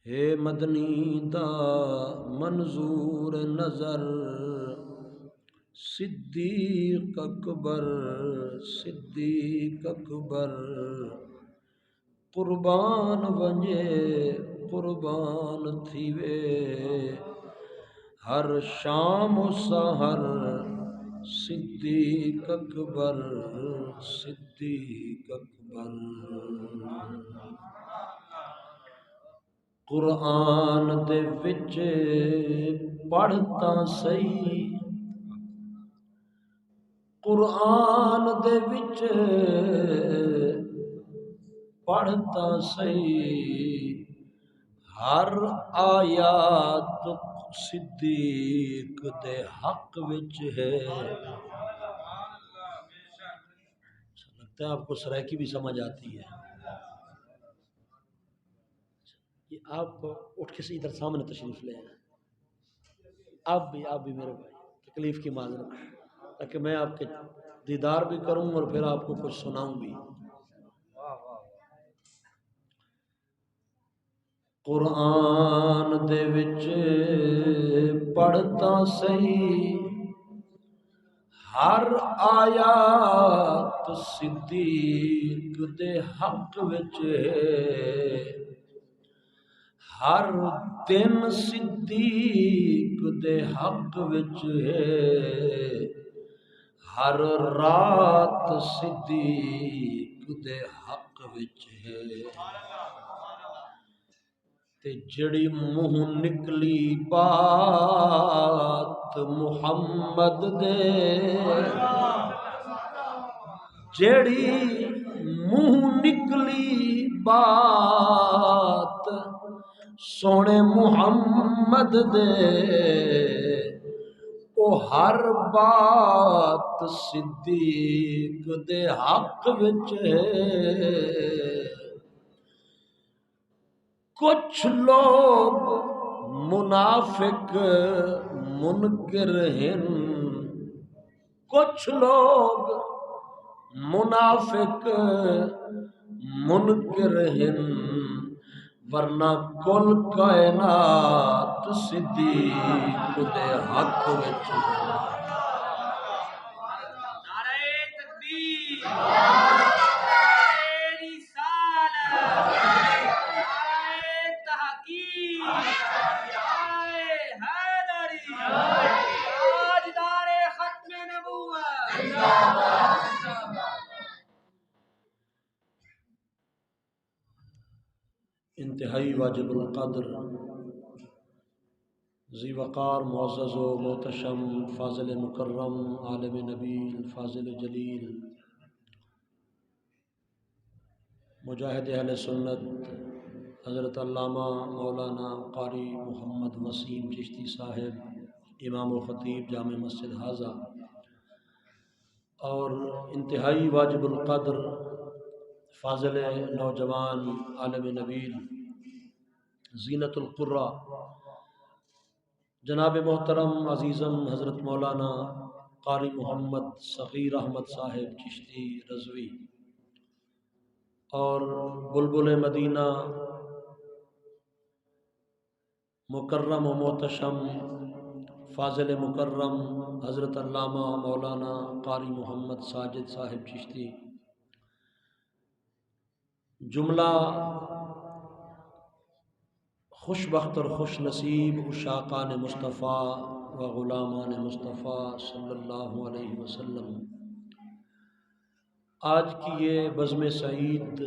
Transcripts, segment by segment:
ہے مدنی دا منظور نظر، صدیق اکبر صدیق اکبر، قربان ونجے قربان تھیوے، ہر شام و سحر صدیق اکبر صدیق اکبر۔ قرآن دے وچ پڑھتا سہی، قرآن دے وچ پڑھتا سہی، ہر آیات صدیق دے حق وچ ہے۔ لگتا ہے آپ کو سرائکی بھی سمجھ آتی ہے۔ یہ آپ اٹھ کے ادھر سامنے تشریف لے آئیں، آپ بھی میرے بھائی، تکلیف کی معذرت، تاکہ میں آپ کے دیدار بھی کروں اور پھر آپ کو کچھ سناؤں بھی۔ قرآن دے وچ پڑھتا سہی، ہر آیات صدیق دے حق وچ ہے، ہر دن صدیق دے حق وچ ہے، ہر رات صدیق دے حق وچ ہے۔ تے جڑی منہ نکلی بات محمد دے، جڑی منہ نکلی بات سونے محمد دے، او ہر بات صدیق دے حق وچ ہے۔ کچھ لوگ منافق منکر ہیں، کچھ لوگ منافق منکر ہیں، ورنہ کل کائنات صدیق دے حق وچ ہے۔ نعرہ تکبیر، انتہائی واجب القدر ذی وقار معزز و محتشم فاضل مکرم عالم نبیل فاضل جلیل مجاہد اہل سنت حضرت علامہ مولانا قاری محمد وسیم چشتی صاحب، امام و خطیب جامع مسجد حاضہ، اور انتہائی واجب القدر فاضل نوجوان عالم نبیل زینت القرہ جناب محترم عزیزم حضرت مولانا قاری محمد صغیر احمد صاحب چشتی رضوی، اور بلبل مدینہ مکرم و محتشم فاضل مکرم حضرت علامہ مولانا قاری محمد ساجد صاحب چشتی، جملہ خوش بخت اور خوش نصیب عشاقان مصطفیٰ و غلامان مصطفیٰ صلی اللہ علیہ وسلم، آج کی یہ بزم سعید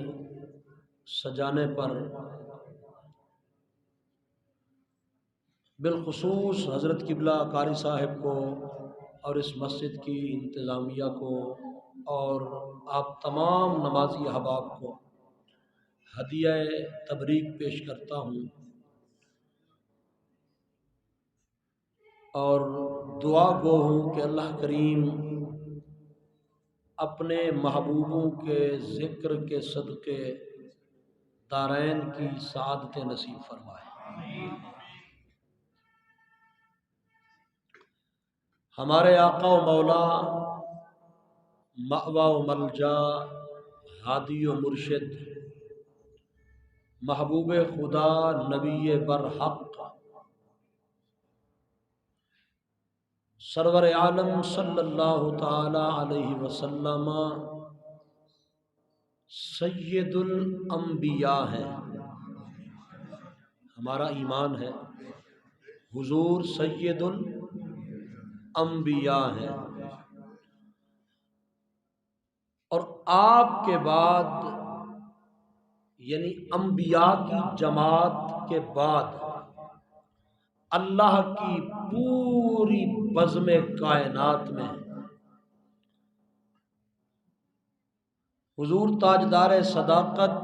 سجانے پر بالخصوص حضرت قبلہ قاری صاحب کو اور اس مسجد کی انتظامیہ کو اور آپ تمام نمازی احباب کو ہدیہ تبریک پیش کرتا ہوں، اور دعا گو ہوں کہ اللہ کریم اپنے محبوبوں کے ذکر کے صدقے دارین کی سعادت نصیب فرمائے۔ ہمارے آقا و مولا مأویٰ و ملجا ہادی و مرشد محبوب خدا نبی برحق سرور عالم صلی اللہ تعالی علیہ وسلم سید الانبیاء ہیں۔ ہمارا ایمان ہے حضور سید الانبیاء ہیں، اور آپ کے بعد یعنی انبیاء کی جماعت کے بعد اللہ کی پوری بزم کائنات میں حضور تاجدار صداقت،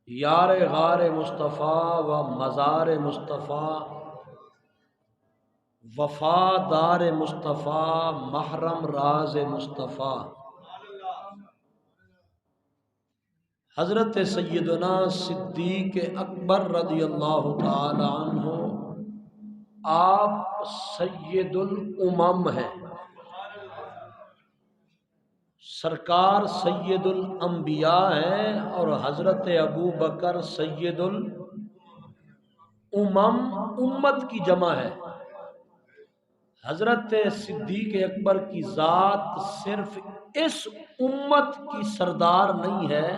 یار غار مصطفیٰ و مزار مصطفیٰ، وفادار مصطفیٰ، محرم راز مصطفیٰ، حضرت سیدنا صدیق اکبر رضی اللہ تعالی عنہ آپ سید الامم ہیں، سرکار سید الانبیاء ہیں، اور حضرت ابو بکر سید الامم امت کی جمع ہے۔ حضرت صدیق اکبر کی ذات صرف اس امت کی سردار نہیں ہے،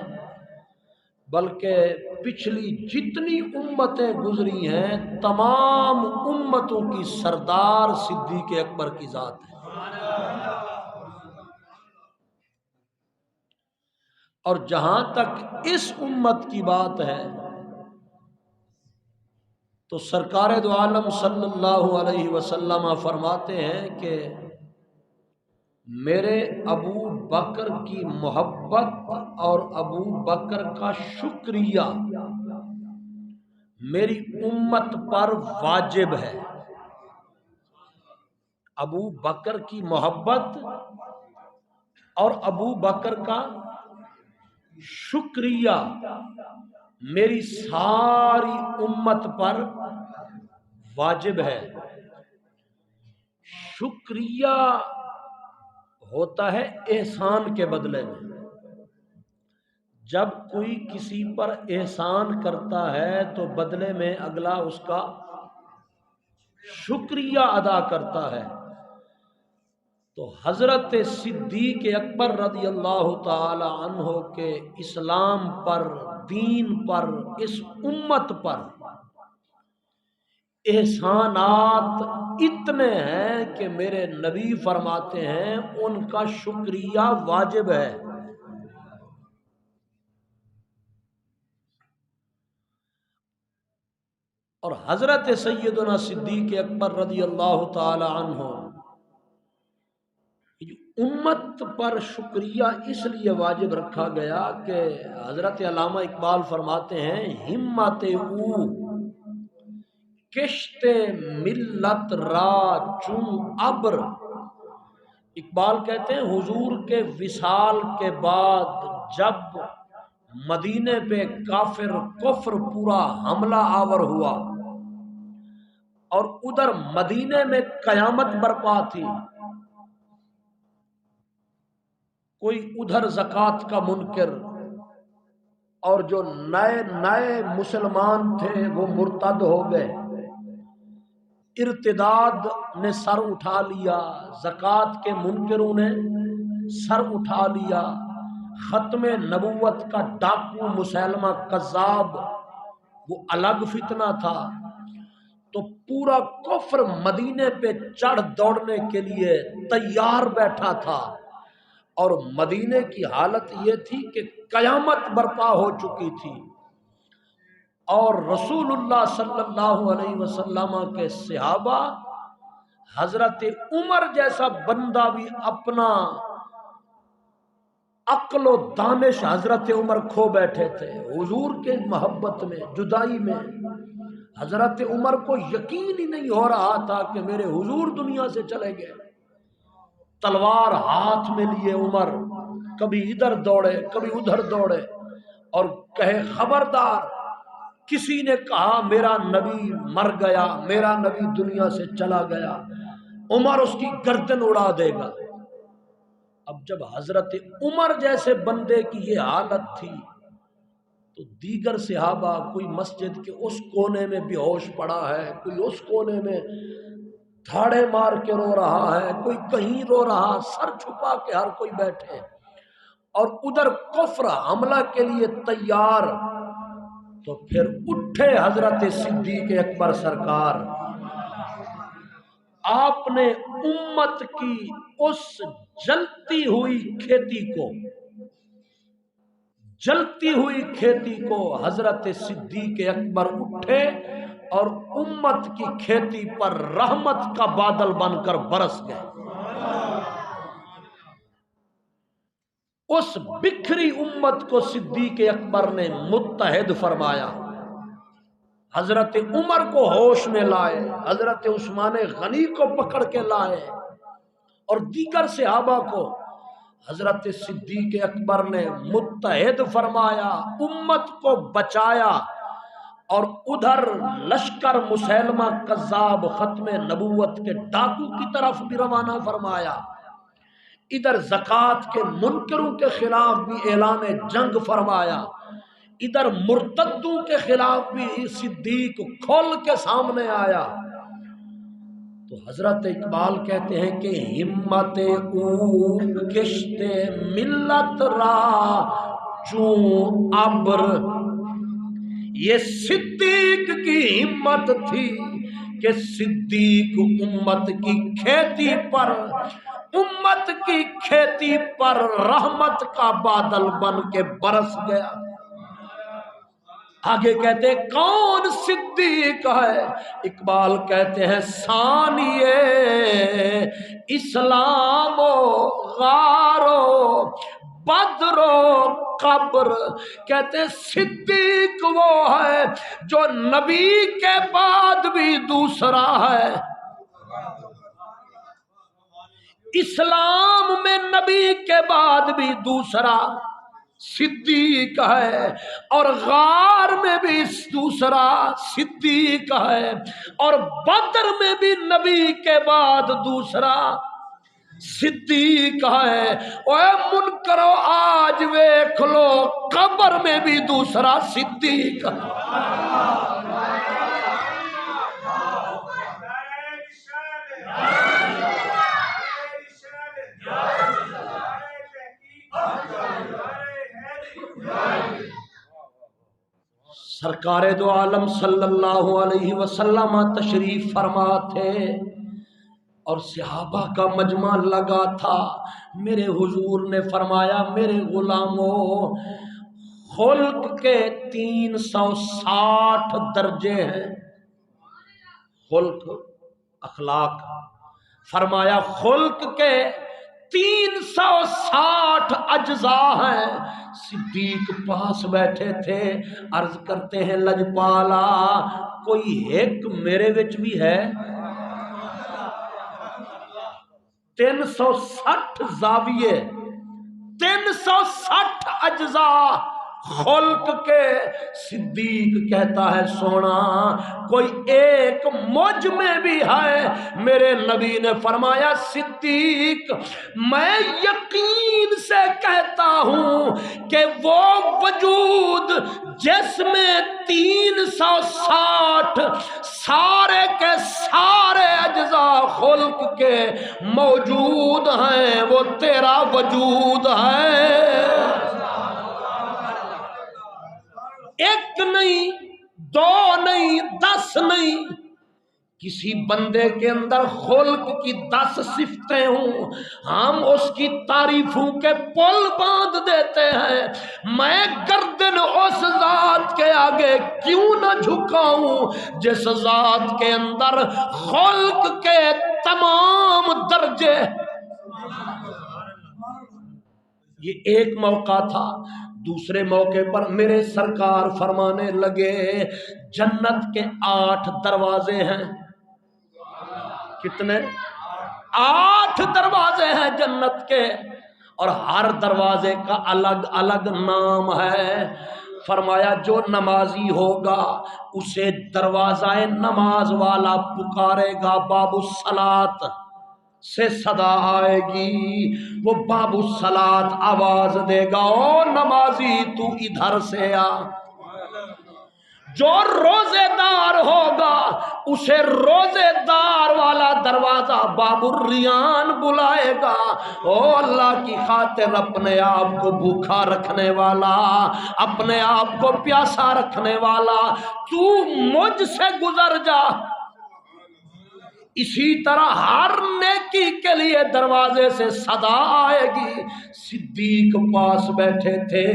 بلکہ پچھلی جتنی امتیں گزری ہیں تمام امتوں کی سردار صدیق اکبر کی ذات ہے۔ اور جہاں تک اس امت کی بات ہے تو سرکار دو عالم صلی اللہ علیہ وسلم فرماتے ہیں کہ میرے ابو بکر کی محبت اور ابو بکر کا شکریہ میری امت پر واجب ہے۔ ابو بکر کی محبت اور ابو بکر کا شکریہ میری ساری امت پر واجب ہے۔ شکریہ ہوتا ہے احسان کے بدلے میں۔ جب کوئی کسی پر احسان کرتا ہے تو بدلے میں اگلا اس کا شکریہ ادا کرتا ہے۔ تو حضرت صدیق اکبر رضی اللہ تعالی عنہ کے اسلام پر، دین پر، اس امت پر احسانات اتنے ہیں کہ میرے نبی فرماتے ہیں ان کا شکریہ واجب ہے۔ اور حضرت سیدنا صدیق اکبر رضی اللہ تعالی عنہ امت پر شکریہ اس لیے واجب رکھا گیا کہ حضرت علامہ اقبال فرماتے ہیں ہمت او کشت ملت را چون ابر۔ اقبال کہتے ہیں حضور کے وصال کے بعد جب مدینے پہ کافر کفر پورا حملہ آور ہوا اور ادھر مدینے میں قیامت برپا تھی، کوئی ادھر زکوٰۃ کا منکر اور جو نئے نئے مسلمان تھے وہ مرتد ہو گئے، ارتداد نے سر اٹھا لیا، زکوٰۃ کے منکروں نے سر اٹھا لیا، ختم نبوت کا ڈاکو مسیلمہ کذاب وہ الگ فتنہ تھا، تو پورا کفر مدینے پہ چڑھ دوڑنے کے لیے تیار بیٹھا تھا، اور مدینے کی حالت یہ تھی کہ قیامت برپا ہو چکی تھی، اور رسول اللہ صلی اللہ علیہ وسلم کے صحابہ حضرت عمر جیسا بندہ بھی اپنا عقل و دانش حضرت عمر کھو بیٹھے تھے حضور کے محبت میں، جدائی میں۔ حضرت عمر کو یقین ہی نہیں ہو رہا تھا کہ میرے حضور دنیا سے چلے گئے۔ تلوار ہاتھ میں لیے عمر کبھی ادھر دوڑے کبھی ادھر دوڑے اور کہے خبردار کسی نے کہا میرا نبی مر گیا، میرا نبی دنیا سے چلا گیا، عمر اس کی گردن اڑا دے گا۔ اب جب حضرت عمر جیسے بندے کی یہ حالت تھی تو دیگر صحابہ کوئی مسجد کے اس کونے میں بے ہوش پڑا ہے، کوئی اس کونے میں دھاڑے مار کے رو رہا ہے، کوئی کہیں رو رہا، سر چھپا کے ہر کوئی بیٹھے، اور ادھر کفر حملہ کے لیے تیار۔ تو پھر اٹھے حضرت صدیق اکبر سرکار، آپ نے امت کی اس جلتی ہوئی کھیتی کو حضرت صدیق اکبر اٹھے اور امت کی کھیتی پر رحمت کا بادل بن کر برس گئے۔ اس بکھری امت کو صدیق اکبر نے متحد فرمایا، حضرت عمر کو ہوش میں لائے، حضرت عثمان غنی کو پکڑ کے لائے، اور دیگر صحابہ کو حضرت صدیق اکبر نے متحد فرمایا، امت کو بچایا، اور ادھر لشکر مسیلمہ کذاب ختم نبوت کے ڈاکو کی طرف بھی روانہ فرمایا، ادھر زکوٰۃ کے منکروں کے خلاف بھی اعلان جنگ فرمایا، ادھر مرتدوں کے خلاف بھی صدیق کھول کے سامنے آیا۔ تو حضرت اقبال کہتے ہیں کہ ہمت او کشت ملت را چون ابر، یہ صدیق کی ہمت تھی کہ صدیق امت کی کھیتی پر رحمت کا بادل بن کے برس گیا۔ آگے کہتے ہیں کون صدیق ہے؟ اقبال کہتے ہیں ثانیے اسلام و غار و بدر و قبر، کہتے ہیں صدیق وہ ہے جو نبی کے بعد بھی دوسرا ہے، اسلام میں نبی کے بعد بھی دوسرا صدیق ہے، اور غار میں بھی دوسرا صدیق ہے، اور بدر میں بھی نبی کے بعد دوسرا صدیق ہے۔ اے منکرو آج ویکھ لو قبر میں بھی دوسرا صدیق ہے۔ سرکار دو عالم صلی اللہ علیہ وسلم تشریف فرما تھے اور صحابہ کا مجمع لگا تھا۔ میرے حضور نے فرمایا میرے غلاموں، خلق کے 360 درجے ہیں، خلق اخلاق، فرمایا خلق کے 360 اجزاء ہیں۔ صدیق پاس بیٹھے تھے، عرض کرتے ہیں لجپالا کوئی ایک میرے وچ بھی ہے؟ 360 زاویے، 360 اجزاء خلق کے۔ صدیق کہتا ہے سونا کوئی ایک مجھ میں بھی ہے؟ میرے نبی نے فرمایا صدیق میں یقین سے کہتا ہوں کہ وہ وجود جس میں 360 سارے کے سارے اجزاء خلق کے موجود ہیں، وہ تیرا وجود ہے۔ ایک نہیں، دو نہیں، 10 نہیں، کسی بندے کے اندر خلق کی 10 صفتیں ہوں، ہم اس کی تعریفوں کے پل باندھ دیتے ہیں۔ میں گردن اس ذات کے آگے کیوں نہ جھکاؤں جس ذات کے اندر خلق کے تمام درجے۔ یہ ایک موقع تھا۔ دوسرے موقع پر میرے سرکار فرمانے لگے جنت کے 8 دروازے ہیں۔ کتنے؟ 8 دروازے ہیں جنت کے، اور ہر دروازے کا الگ الگ نام ہے۔ فرمایا جو نمازی ہوگا اسے دروازہ نماز والا پکارے گا، باب الصلاۃ سے صدا آئے گی، وہ باب الصلاۃ آواز دے گا او نمازی تو ادھر سے آ۔ جو روزے دار ہوگا اسے روزے دار والا دروازہ باب الریان بلائے گا۔ او اللہ کی خاطر اپنے آپ کو بھوکا رکھنے والا، اپنے آپ کو پیاسا رکھنے والا، تو مجھ سے گزر جا۔ اسی طرح ہر نیکی کے لیے دروازے سے صدا آئے گی۔ صدیق پاس بیٹھے تھے،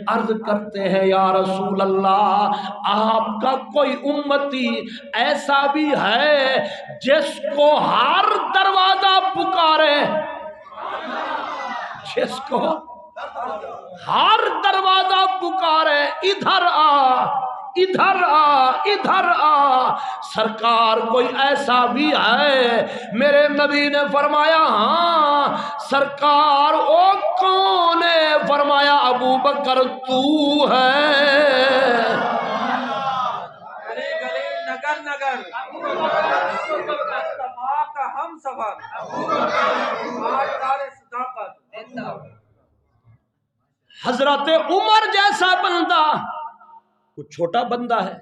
عرض کرتے ہیں یا رسول اللہ، آپ کا کوئی امتی ایسا بھی ہے جس کو ہر دروازہ پکارے، جس کو ہر دروازہ پکارے ادھر آ ادھر آ ادھر آ؟ سرکار کوئی ایسا بھی ہے؟ میرے نبی نے فرمایا ہاں۔ سرکار او کون ہے؟ فرمایا ابو بکر تو ہے۔ گلی گلی نگر نگر مصطفیٰ کا ہم سفر، حضرت عمر جیسا بندہ کچھ چھوٹا بندہ ہے،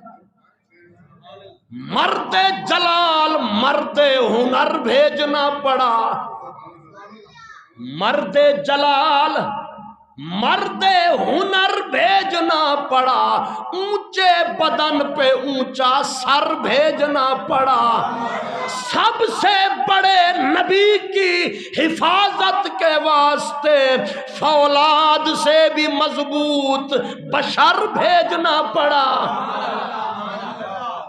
مرد جلال مرد ہنر بھیجنا پڑا، مرد جلال مرد ہنر بھیجنا پڑا، اونچے بدن پہ اونچا سر بھیجنا پڑا، سب سے بڑے نبی کی حفاظت کے واسطے فولاد سے بھی مضبوط بشر بھیجنا پڑا۔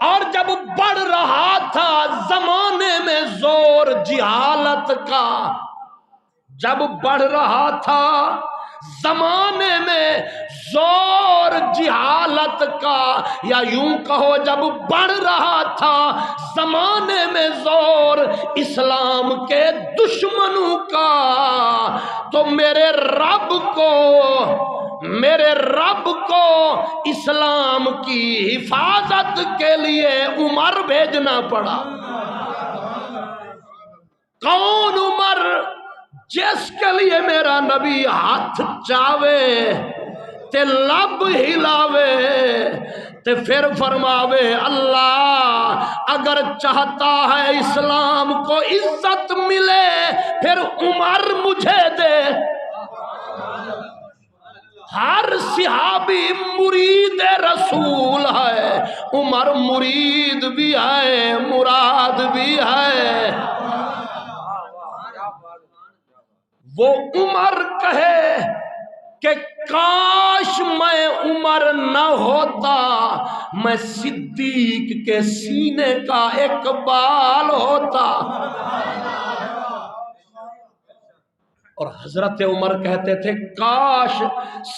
اور جب بڑھ رہا تھا زمانے میں زور جہالت کا، جب بڑھ رہا تھا زمانے میں زور جہالت کا، یا یوں کہو جب بڑھ رہا تھا زمانے میں زور اسلام کے دشمنوں کا، تو میرے رب کو اسلام کی حفاظت کے لیے عمر بھیجنا پڑا۔ کون عمر؟ جس کے لیے میرا نبی ہاتھ چاوے تے لب ہلاوے تے پھر فرماوے اللہ اگر چاہتا ہے اسلام کو عزت ملے پھر عمر مجھے دے۔ ہر صحابی مرید رسول ہے، عمر مرید بھی ہے مراد بھی ہے۔ وہ عمر کہے کہ کاش میں عمر نہ ہوتا، میں صدیق کے سینے کا ایک بال ہوتا۔ اور حضرت عمر کہتے تھے کاش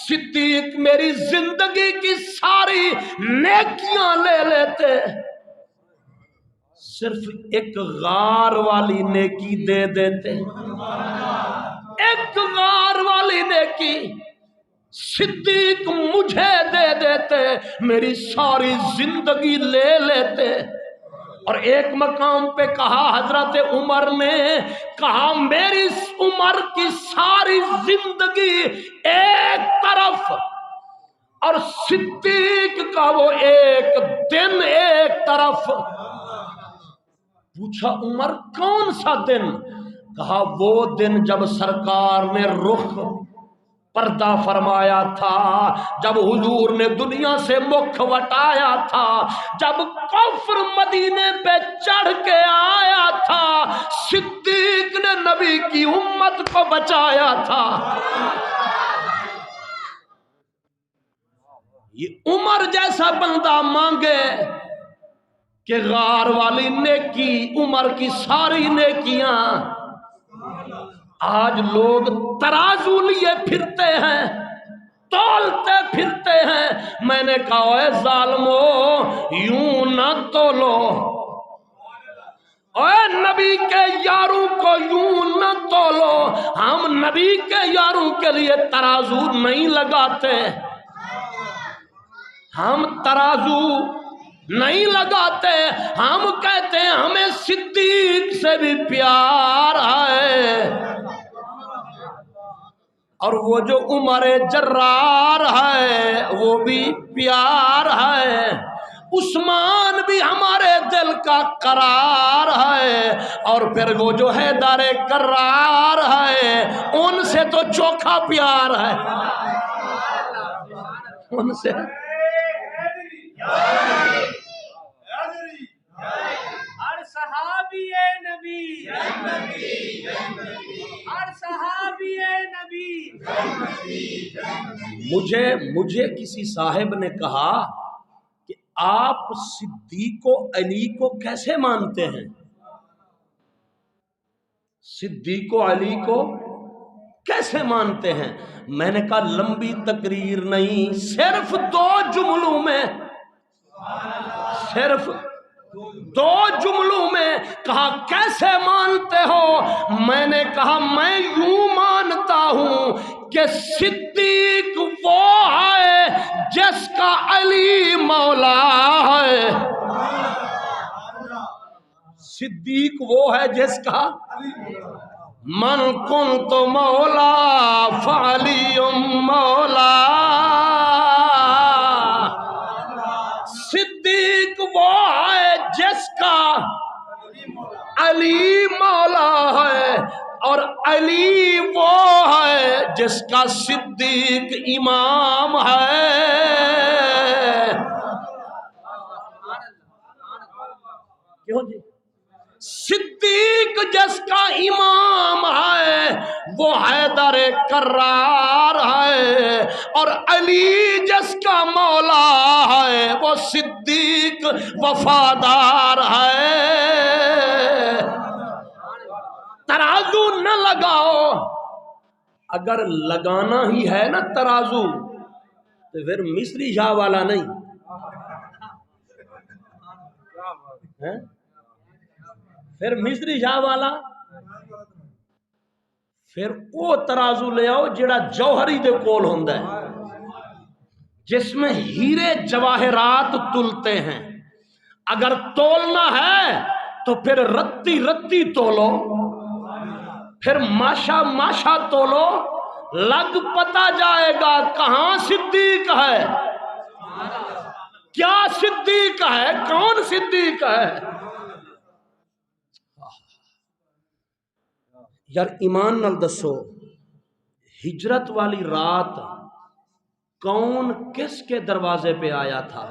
صدیق میری زندگی کی ساری نیکیاں لے لیتے، صرف ایک غار والی نیکی دے دیتے، ایک غار والی نیکی صدیق مجھے دے دیتے، میری ساری زندگی لے لیتے۔ اور ایک مقام پہ کہا حضرت عمر نے کہا میری عمر کی ساری زندگی ایک طرف اور صدیق کا وہ ایک دن ایک طرف۔ پوچھا عمر کون سا دن؟ کہا وہ دن جب سرکار نے رخ پردہ فرمایا تھا، جب حضور نے دنیا سے مکھ وٹایا تھا، جب کفر مدینے پہ چڑھ کے آیا تھا، صدیق نے نبی کی امت کو بچایا تھا۔ یہ عمر جیسا بندہ مانگے کہ غار والی نیکی عمر کی ساری نیکیاں، آج لوگ ترازو لیے پھرتے ہیں، تولتے پھرتے ہیں۔ میں نے کہا اے ظالمو یوں نہ تولو، اے نبی کے یاروں کو یوں نہ تولو، ہم نبی کے یاروں کے لیے ترازو نہیں لگاتے، ہم ترازو نہیں لگاتے، ہم کہتے ہیں ہمیں صدیق سے بھی پیار ہے۔ اور وہ جو عمر جرار ہے وہ بھی پیار ہے، عثمان بھی ہمارے دل کا قرار ہے، اور پھر وہ جو ہے دار قرار ہے، ان سے تو چوکھا پیار ہے، ان سے ہر صحابی نبی، ہر صحابی نبی۔ مجھے کسی صاحب نے کہا کہ آپ صدیق و علی کو کیسے مانتے ہیں؟ صدیق و علی کو کیسے مانتے ہیں؟ میں نے کہا لمبی تقریر نہیں، صرف 2 جملوں میں، صرف 2 جملوں میں کہا کیسے مانتے ہو؟ میں نے کہا میں یوں مانتا ہوں کہ صدیق وہ ہے جس کا علی مولا ہے، صدیق وہ ہے جس کا من کنت مولا فعلی مولا، صدیق وہ ہے جس کا علی مولا ہے، اور علی وہ ہے جس کا صدیق امام ہے۔ کیوں جی؟ صدیق جس کا امام ہے وہ حیدر کرار ہے، اور علی جس کا مولا ہے وہ صدیق وفادار ہے۔ ترازو نہ لگاؤ، اگر لگانا ہی ہے نا ترازو تو پھر مصری شاہ والا نہیں ہے، پھر مصری شاہ والا، پھر وہ ترازو لے آؤ جڑا جوہری دے کول ہوندا ہے، جس میں ہیرے جواہرات تلتے ہیں۔ اگر تولنا ہے تو پھر رتی رتی تولو، پھر ماشا ماشا تولو، لگ پتا جائے گا کہاں صدیق ہے، کیا صدیق ہے، کون صدیق ہے۔ یار ایمان نال دسو، ہجرت والی رات کون کس کے دروازے پہ آیا تھا؟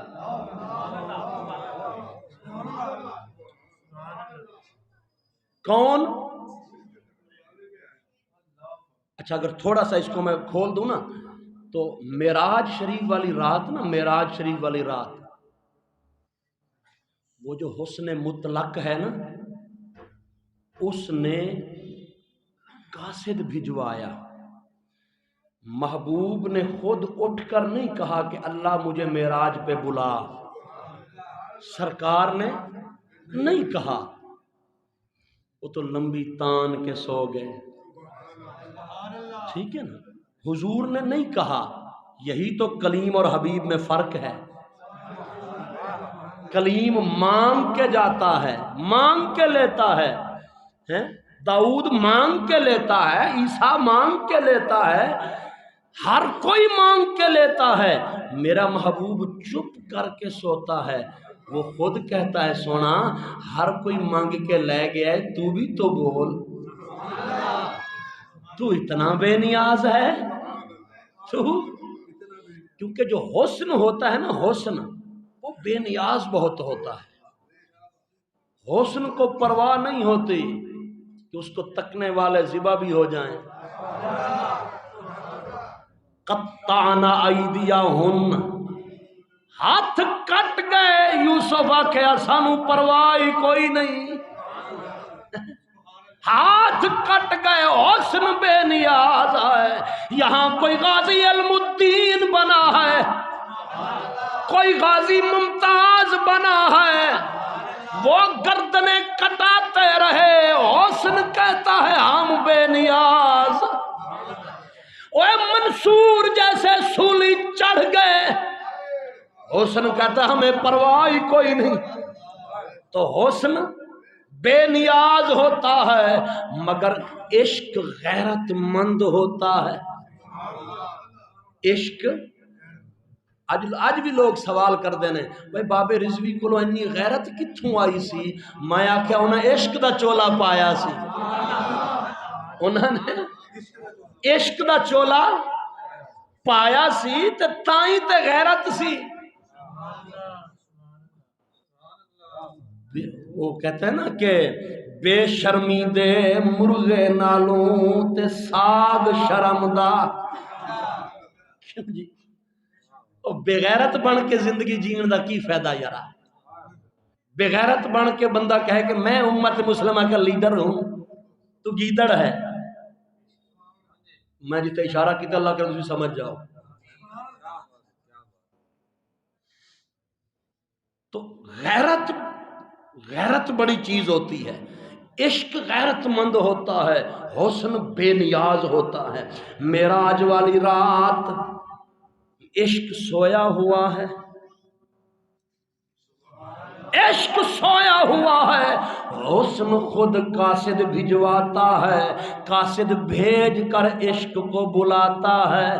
کون؟ اچھا اگر تھوڑا سا اس کو میں کھول دوں نا تو معراج شریف والی رات نا، معراج شریف والی رات، وہ جو حسن مطلق ہے نا، اس نے قاصد بھجوایا، محبوب نے خود اٹھ کر نہیں کہا کہ اللہ مجھے معراج پہ بلا، سرکار نے نہیں کہا، وہ تو لمبی تان کے سو گئے، ٹھیک ہے نا، حضور نے نہیں کہا۔ یہی تو کلیم اور حبیب میں فرق ہے، کلیم مانگ کے جاتا ہے، مانگ کے لیتا ہے، داؤد مانگ کے لیتا ہے، عیسیٰ مانگ کے لیتا ہے، ہر کوئی مانگ کے لیتا ہے، میرا محبوب چپ کر کے سوتا ہے، وہ خود کہتا ہے سونا ہر کوئی مانگ کے لے گیا ہے، تو بھی تو بول، تو اتنا بے نیاز ہے، تو کیونکہ جو حسن ہوتا ہے نا، حسن وہ بے نیاز بہت ہوتا ہے، حسن کو پرواہ نہیں ہوتی کہ اس کو تکنے والے ذبح بھی ہو جائیں۔ قطعنا ایدیہن، ہاتھ کٹ گئے، یوسف آکھیا سانو پرواہ کوئی نہیں، ہاتھ کٹ گئے، حسن بے نیاز ہے۔ یہاں کوئی غازی علم الدین بنا ہے، کوئی غازی ممتاز بنا ہے، وہ گردنیں کٹاتے رہے، حسن کہتا ہے ہم بے نیاز۔ اوے منصور جیسے سولی چڑھ گئے، حسن کہتا ہے ہمیں پرواہ کوئی نہیں۔ تو حسن بے نیاز ہوتا ہے، مگر عشق غیرت مند ہوتا ہے، عشق اج بھی لوگ سوال کرتے ہیں بھائی بابے رضوی کو انی غیرت کتھوں آئی سی؟ میں آخیا انہیں عشق دا چولا پایا سی، انہوں نے عشق دا چولا پایا سی تے تائیں تے غیرت سی۔ وہ کہتے ہیں نا کہ بے شرمی دے مرغے نالوں تے ساگ شرم دا، کیوں جی بغیرت بن کے زندگی جین دا کی فائدہ یارا؟ بغیرت بن کے بندہ کہے کہ میں امت مسلمہ کا لیڈر ہوں، تو گیدڑ ہے۔ میں جیتے اشارہ کیتا اللہ کرے تسی سمجھ جاؤ۔ تو غیرت بڑی چیز ہوتی ہے، عشق غیرت مند ہوتا ہے، حسن بے نیاز ہوتا ہے۔ معراج والی رات عشق سویا ہوا ہے، عشق سویا ہوا ہے، حسن خود قاصد بھجواتا ہے، قاصد بھیج کر عشق کو بلاتا ہے،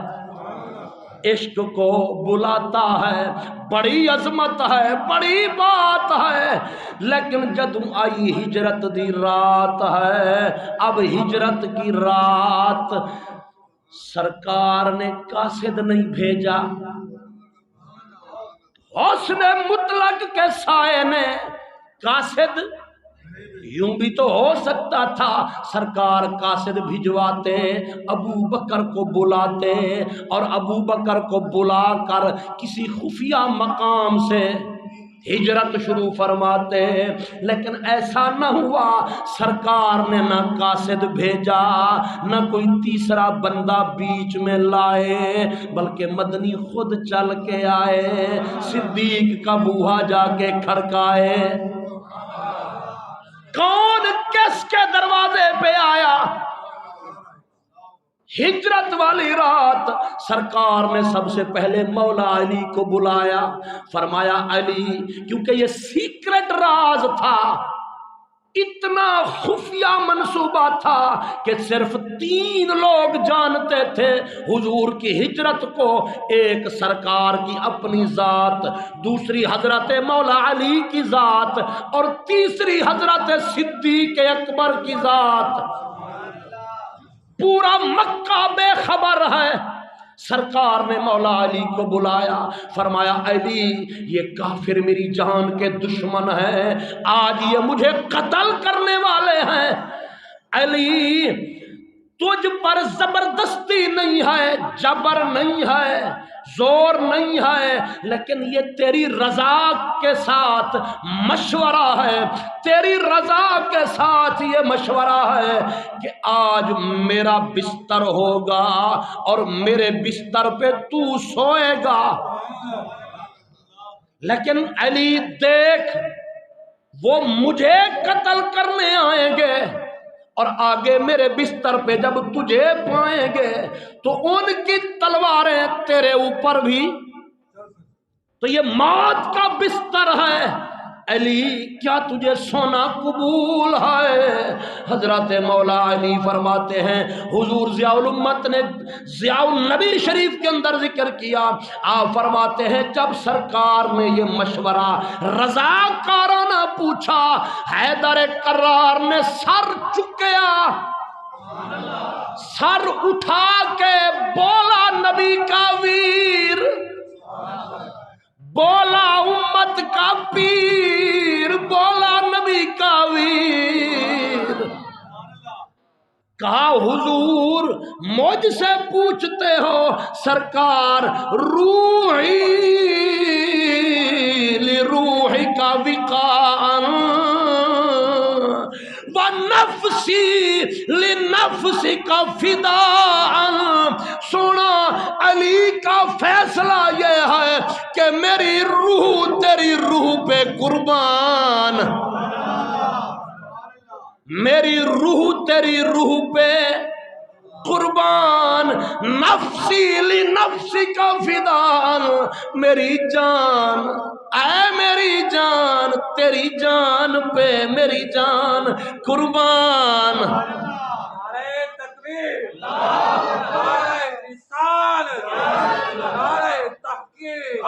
عشق کو بلاتا ہے۔ بڑی عظمت ہے، بڑی بات ہے، لیکن جدوں آئی ہجرت دی رات ہے، اب ہجرت کی رات سرکار نے قاصد نہیں بھیجا، حسن مطلق کے سائے نے قاصد، یوں بھی تو ہو سکتا تھا سرکار قاصد بھجواتے، ابو بکر کو بلاتے اور ابو بکر کو بلا کر کسی خفیہ مقام سے ہجرت شروع فرماتے، لیکن ایسا نہ ہوا۔ سرکار نے نہ قاصد بھیجا، نہ کوئی تیسرا بندہ بیچ میں لائے، بلکہ مدنی خود چل کے آئے، صدیق کا بوہا جا کے کھڑکائے۔ کون کس کے دروازے پہ آیا؟ ہجرت والی رات سرکار نے سب سے پہلے مولا علی کو بلایا، فرمایا علی، کیونکہ یہ سیکرٹ راز تھا، اتنا خفیہ منصوبہ تھا کہ صرف 3 لوگ جانتے تھے حضور کی ہجرت کو، ایک سرکار کی اپنی ذات، دوسری حضرت مولا علی کی ذات، اور تیسری حضرت صدیق اکبر کی ذات۔ پورا مکہ بے خبر ہے۔ سرکار نے مولا علی کو بلایا، فرمایا علی، یہ کافر میری جان کے دشمن ہیں، آج یہ مجھے قتل کرنے والے ہیں۔ علی، تجھ پر زبردستی نہیں ہے، جبر نہیں ہے، زور نہیں ہے، لیکن یہ تیری رضا کے ساتھ مشورہ ہے، تیری رضا کے ساتھ یہ مشورہ ہے کہ آج میرا بستر ہوگا اور میرے بستر پہ تو سوئے گا، لیکن علی دیکھ، وہ مجھے قتل کرنے آئیں گے اور آگے میرے بستر پہ جب تجھے پائیں گے تو ان کی تلواریں تیرے اوپر بھی، تو یہ موت کا بستر ہے۔ علی، کیا تجھے سونا قبول ہے؟ حضرت مولا علی فرماتے ہیں، حضور ضیاء الامت نے ضیاء النبی شریف کے اندر ذکر کیا، آپ فرماتے ہیں جب سرکار نے یہ مشورہ رضاکارانہ پوچھا، حیدر کرار نے سر چکیا، سر اٹھا کے بولا نبی کا ویر، بولا امت کا پیر، بولا نبی کا ویر۔ کہا حضور مجھ سے پوچھتے ہو، سرکار روحی لروحی کا وقاء ونفسی لنفسی کا فداء۔ سونا علی کا فیصلہ یہ ہے کہ میری روح تیری روح پہ قربان، میری روح تیری روح پہ قربان، نفسی لنفسی کا فداء، میری جان، اے میری جان، تیری جان پہ میری جان قربان۔ نعرہ تکبیر، نعرہ رسالت، نعرہ تحقیق،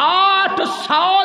800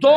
2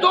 2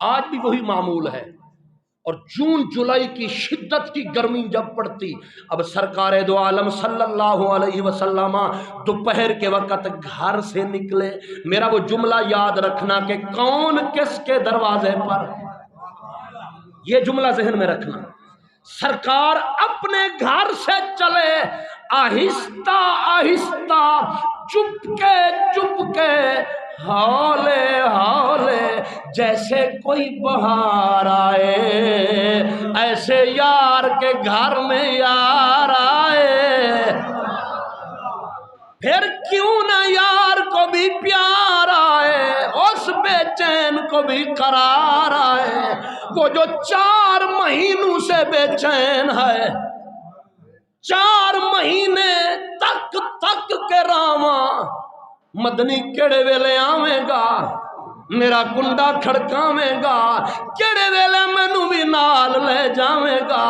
آج بھی وہی معمول ہے۔ اور جون جولائی کی شدت کی گرمی جب پڑتی، اب سرکار دو عالم صلی اللہ علیہ وسلم دوپہر کے وقت گھر سے نکلے، میرا وہ جملہ یاد رکھنا کہ کون کس کے دروازے پر، یہ جملہ ذہن میں رکھنا، سرکار اپنے گھر سے چلے، آہستہ آہستہ چپ کے ہولے ہولے، جیسے کوئی بہار آئے، ایسے یار کے گھر میں یار آئے، پھر کیوں نہ یار کو بھی پیار آئے، اس بے چین کو بھی قرار آئے، وہ جو 4 مہینوں سے بے چین ہے، 4 مہینے تک کے راواں مدنی کیڑے ویلے آویں گا، میرا کنڈا کھڑکاویں گا، کیڑے ویلے مینوں بھی نال لے جاویں گا،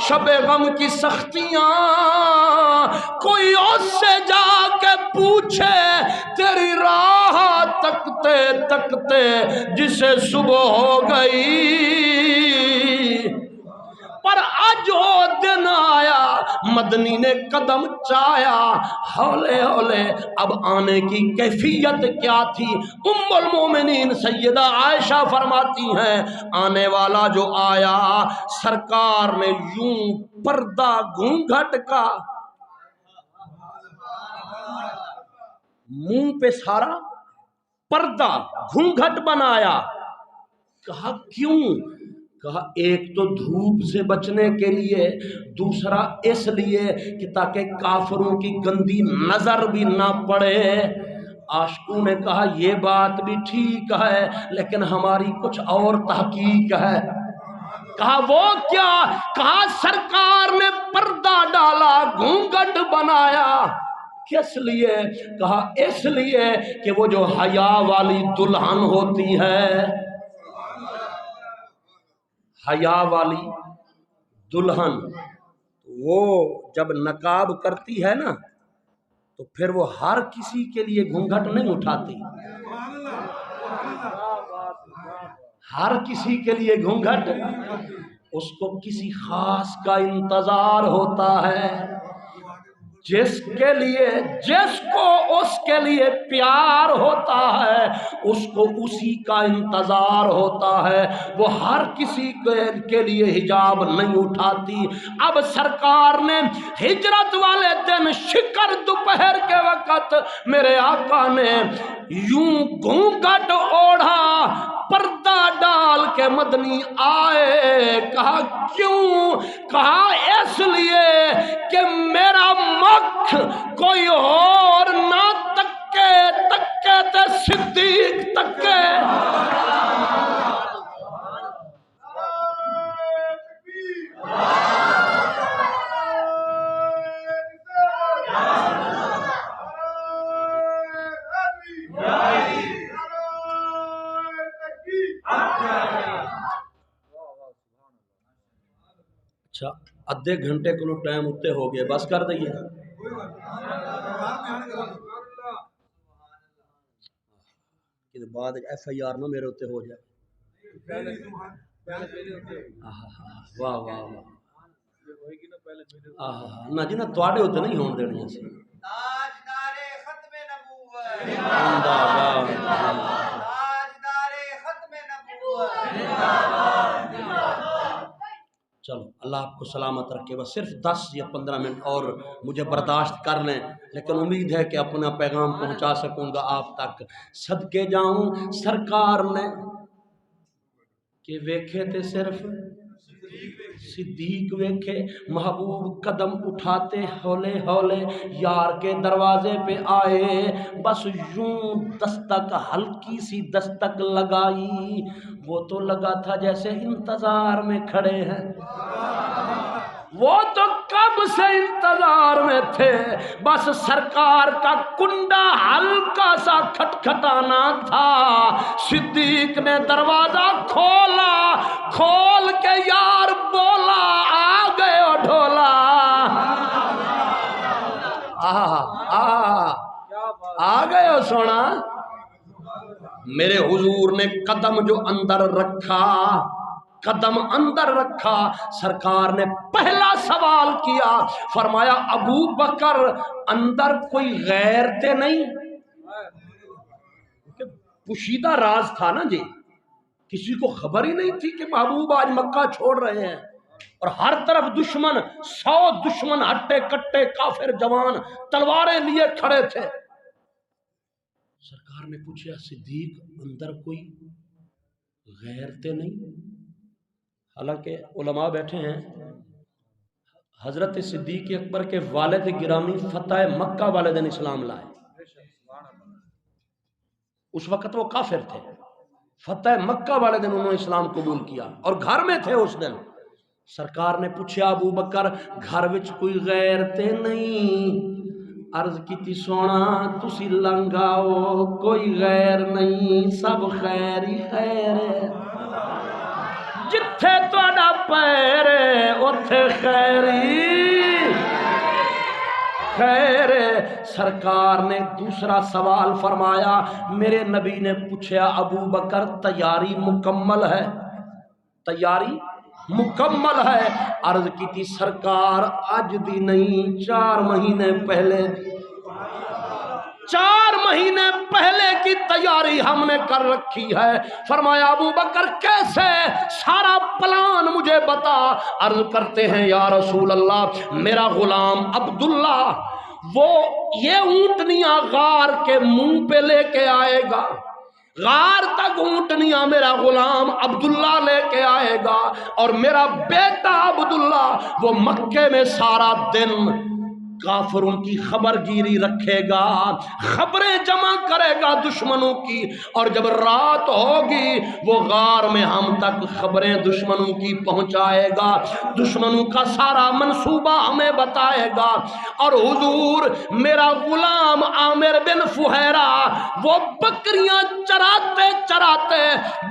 شب غم کی سختیاں کوئی اس سے جا کے پوچھے، تیری راہ تکتے تکتے جسے صبح ہو گئی، پر آج وہ دن آیا، مدنی نے قدم چایا، ہولے ہولے۔ اب آنے کی کیفیت کیا تھی؟ ام المومنین سیدہ عائشہ فرماتی ہیں، آنے والا جو آیا، سرکار نے یوں پردہ گھونگھٹ کا منہ پہ سارا پردہ گھونگھٹ بنایا، کہا کیوں؟ کہا ایک تو دھوپ سے بچنے کے لیے، دوسرا اس لیے کہ تاکہ کافروں کی گندی نظر بھی نہ پڑے۔ عاشقوں نے کہا یہ بات بھی ٹھیک ہے، لیکن ہماری کچھ اور تحقیق ہے۔ کہا وہ کیا؟ کہا سرکار نے پردہ ڈالا، گھونگھٹ بنایا، کس لیے؟ کہا اس لیے کہ وہ جو حیا والی دلہن ہوتی ہے، حیا والی دلہن، وہ جب نقاب کرتی ہے نا تو پھر وہ ہر کسی کے لیے گھونگھٹ نہیں اٹھاتی، ہر کسی کے لیے گھونگھٹ، اس کو کسی خاص کا انتظار ہوتا ہے، جس کو اس کے لیے پیار ہوتا ہے، اس کو اسی کا انتظار ہوتا ہے، وہ ہر کسی کے لیے حجاب نہیں اٹھاتی۔ اب سرکار نے ہجرت والے دن شکر دوپہر کے وقت میرے آقا نے یوں گھونگھٹ اوڑھا، پردہ ڈال کے مدنی آئے، کہا کیوں؟ کہا اس لیے کہ میرا مکھ کوئی اور نہ تکے، تکے تے صدیق تکے۔ اچھا ادھے گھنٹے کو ٹائم اتے ہو گئے، بس کر دئیے۔ بعد ایف آئی آر نہ میرے اتنے ہو جائے۔ واہ واہ واہ، نہ جی نہ تواڈے اتنے نہیں ہون دینی اسی۔ تاجدار ختم نبوت، زندہ باد، تاجدار ختم نبوت۔ چلو اللہ آپ کو سلامت رکھے، بس صرف 10 یا 15 منٹ اور مجھے برداشت کر لیں، لیکن امید ہے کہ اپنا پیغام پہنچا سکوں گا آپ تک۔ صدقے جاؤں سرکار نے کہ ویکھے تے صرف صدیق ویکھے، محبوب قدم اٹھاتے ہولے ہولے یار کے دروازے پہ آئے، بس یوں دستک، ہلکی سی دستک لگائی، وہ تو لگا تھا جیسے انتظار میں کھڑے ہیں، وہ تو کب سے انتظار میں تھے، بس سرکار کا کنڈا ہلکا سا کھٹکھٹانا تھا، صدیق نے دروازہ کھولا، کھول کے یار بولا، آ گئے ہو ڈھولا، آ گئے ہو سونا، میرے حضور نے قدم جو اندر رکھا، قدم اندر رکھا، سرکار نے پہلا سوال کیا، فرمایا ابو بکر اندر کوئی غیر تے نہیں؟ پوشیدہ راز تھا نا جی، کسی کو خبر ہی نہیں تھی کہ محبوب آج مکہ چھوڑ رہے ہیں، اور ہر طرف دشمن، 100 دشمن ہٹے کٹے کافر جوان تلواریں لیے کھڑے تھے۔ سرکار نے پوچھا صدیق اندر کوئی غیر تے نہیں؟ حالانکہ علماء بیٹھے ہیں، حضرت صدیق اکبر کے والد گرامی فتح مکہ والے دن اسلام لائے، اس وقت وہ کافر تھے، فتح مکہ والے دن انہوں نے اسلام قبول کیا اور گھر میں تھے اس دن۔ سرکار نے پوچھا ابو بکر گھر وچ کوئی غیر تے نہیں؟ عرض کیتی سونا تسی لنگاؤ، کوئی غیر نہیں، سب خیر ہی خیر ہے، جتھے تہاڈا پیر ہے اوتھے خیر ہی خیر ہے۔ سرکار نے دوسرا سوال فرمایا، میرے نبی نے پوچھا ابو بکر تیاری مکمل ہے؟ تیاری مکمل ہے؟ عرض کی تھی سرکار آج دی نہیں، 4 مہینے پہلے، 4 مہینے پہلے کی تیاری ہم نے کر رکھی ہے۔ فرمایا ابو بکر کیسے؟ سارا پلان مجھے بتا۔ عرض کرتے ہیں یا رسول اللہ میرا غلام عبداللہ وہ یہ اونٹنیاں غار کے منہ پہ لے کے آئے گا، غار تک اونٹنیاں میرا غلام عبداللہ لے کے آئے گا، اور میرا بیٹا عبداللہ وہ مکے میں سارا دن کافروں کی خبر گیری رکھے گا، خبریں جمع کرے گا دشمنوں کی، اور جب رات ہوگی وہ غار میں ہم تک خبریں دشمنوں کی پہنچائے گا، دشمنوں کا سارا منصوبہ ہمیں بتائے گا۔ اور حضور میرا غلام عامر بن فہیرہ وہ بکریاں چراتے چراتے،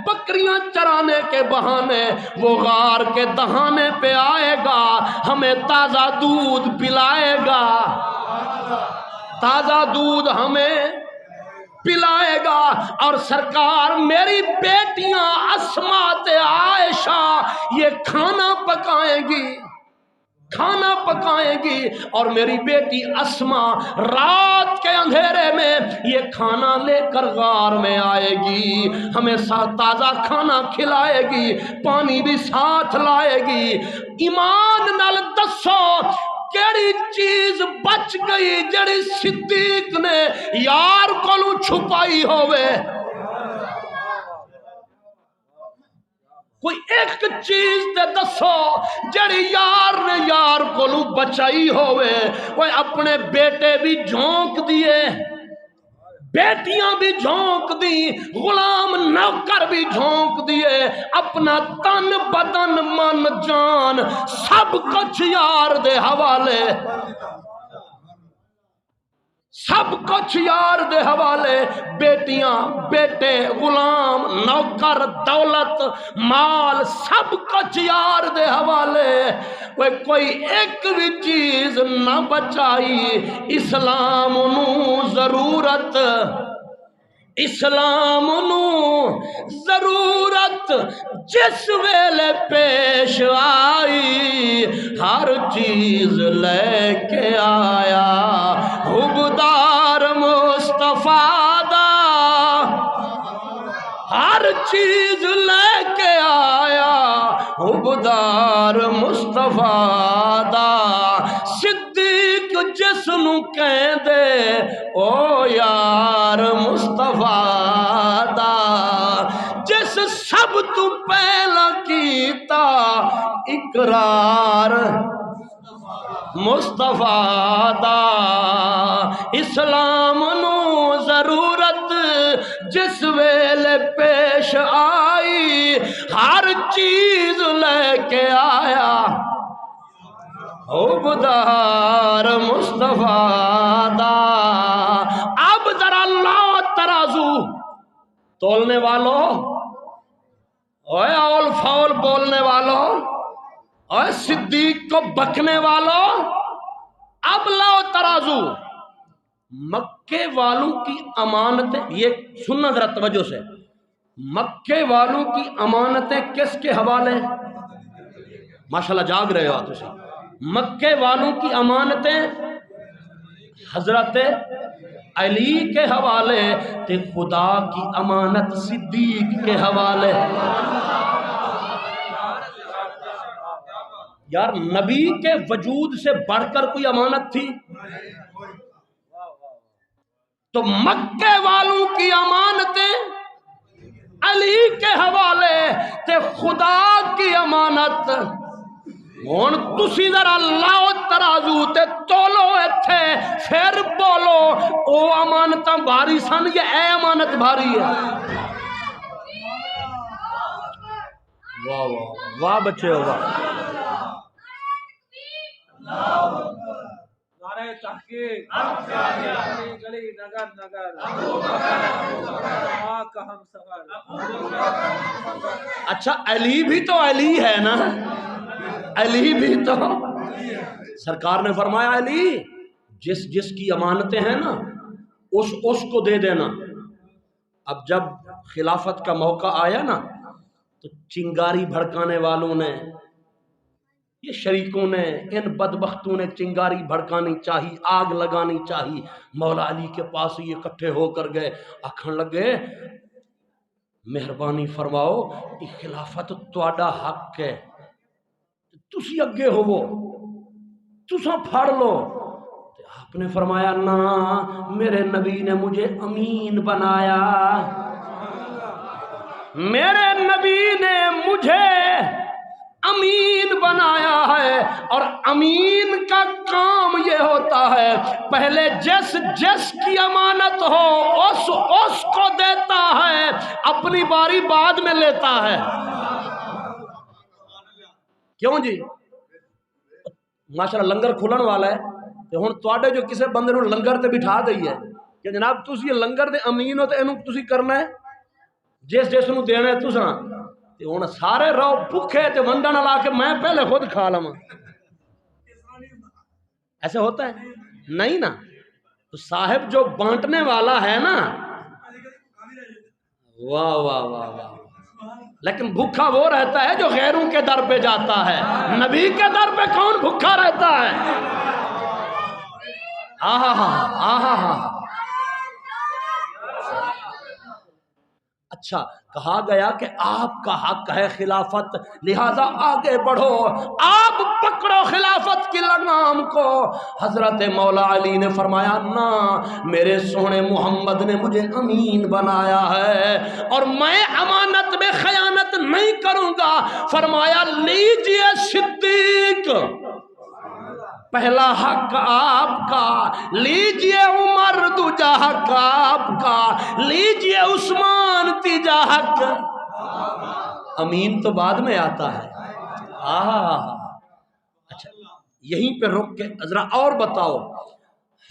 بکریاں چرانے کے بہانے وہ غار کے دہانے پہ آئے گا، ہمیں تازہ دودھ پلائے گا، تازہ دودھ ہمیں پلائے گا، اور سرکار میری بیٹیاں اسماء عائشہ یہ کھانا پکائیں گی، کھانا پکائیں گی، اور میری بیٹی اسماء رات کے اندھیرے میں یہ کھانا لے کر غار میں آئے گی، ہمیں تازہ کھانا کھلائے گی، پانی بھی ساتھ لائے گی۔ ایمان نال دسو کیڑی چیز بچ گئی جڑی صدیق نے یار کولوں چھپائی ہوئے؟ کوئی ایک چیز تے دسو جڑی یار نے یار کولوں بچائی ہوئے؟ وہ اپنے بیٹے بھی جھونک دیے، بیٹیاں بھی جھونک دی، غلام نوکر بھی جھونک دیے، اپنا تن بدن من جان سب کچھ یار دے حوالے، سب کچھ یار دے حوالے، بیٹیاں بیٹے غلام نوکر دولت مال سب کچھ یار دے حوالے، وہ کوئی ایک بھی چیز نہ بچائی۔ اسلام نو ضرورت، اسلام نو ضرورت جس ویلے پیش آئی، ہر چیز لے کے آیا حبدار مصطفیٰ دا، ہر چیز لے کے آیا حبدار مصطفیٰ دا، صدیق جس نو کہن دے او یار مصطفیٰ دا، جس سب تو پہلا کیتا اقرار مصطفیٰ دا، اسلام نو ضرورت جس ویلے پیش آئی، ہر چیز لے کے آیا حبدار مصطفیٰ دا۔ اب ذرا لاؤ ترازو، تولنے والوں، اوے اول فول بولنے والوں، اوے صدیق کو بکنے والوں، اب لاؤ ترازو۔ مکے والوں کی امانتیں، یہ سننا ذرا توجہ سے، مکے والوں کی امانتیں کس کے حوالے؟ ماشاءاللہ جاگ رہے ہو تسی۔ مکے والوں کی امانتیں حضرت علی کے حوالے تے خدا کی امانت صدیق کے حوالے۔ یار نبی کے وجود سے بڑھ کر کوئی امانت تھی؟ تو مکے والوں کی امانتیں علی کے حوالے تے خدا کی امانت ہون تسی ذرا لاؤ ترازو تے تولو ایتھے پھر بولو او امانتاں بھاری سن یا اے امانت بھاری ہے؟ واہ واہ واہ بچے ہو واہ۔ نعرہ تحقیق، گلی نگر نگر، آقا کا ہم سفر۔ اچھا علی بھی تو علی ہے نا، علی بھی تو سرکار نے فرمایا علی جس کی امانتیں ہیں نا اس کو دے دینا۔ اب جب خلافت کا موقع آیا نا تو چنگاری بھڑکانے والوں نے، یہ شریکوں نے، ان بدبختوں نے چنگاری بھڑکانی چاہی، آگ لگانی چاہی۔ مولا علی کے پاس یہ اکٹھے ہو کر گئے، آکھن لگے مہربانی فرماؤ یہ خلافت تواڈا حق ہے، تسی اگے ہوو، تساں پھڑ لو۔ آپ نے فرمایا نا میرے نبی نے مجھے امین بنایا، میرے نبی نے مجھے امین بنایا ہے، اور امین کا کام یہ ہوتا ہے پہلے جس کی امانت ہو اس کو دیتا ہے، اپنی باری بعد میں لیتا ہے۔ کیوں جی؟ ماشاءاللہ لنگر کھلن والا ہے تو ہن تواڈے جو کسے بندے نوں لنگر تے بٹھا دئی ہے کہ جناب تسی یہ لنگر دے امین ہو تے اینوں تسی کرنا ہے جس نوں دینا ہے تساں، تے ہن سارے رہو بھکھے تے ونڈن لا کے میں پہلے خود کھا لواں، ایسے ہوتا ہے نہیں نا؟ تو صاحب جو بانٹنے والا ہے نا، واہ واہ واہ واہ، لیکن بھوکا وہ رہتا ہے جو غیروں کے در پہ جاتا ہے، نبی کے در پہ کون بھوکا رہتا ہے؟ آہا ہاں آہا ہاں۔ اچھا کہا گیا کہ آپ کا حق ہے خلافت، لہذا آگے بڑھو، آپ پکڑو خلافت کی لگام کو۔ حضرت مولا علی نے فرمایا نا میرے سونے محمد نے مجھے امین بنایا ہے اور میں امانت میں خیانت نہیں کروں گا۔ فرمایا لیجئے صدیق پہلا حق آپ کا، لیجئے عمر دوجا حق آپ کا، لیجئے عثمان تیجا حق۔ امین تو بعد میں آتا ہے۔ اچھا یہیں پہ رک کے ذرا اور بتاؤ،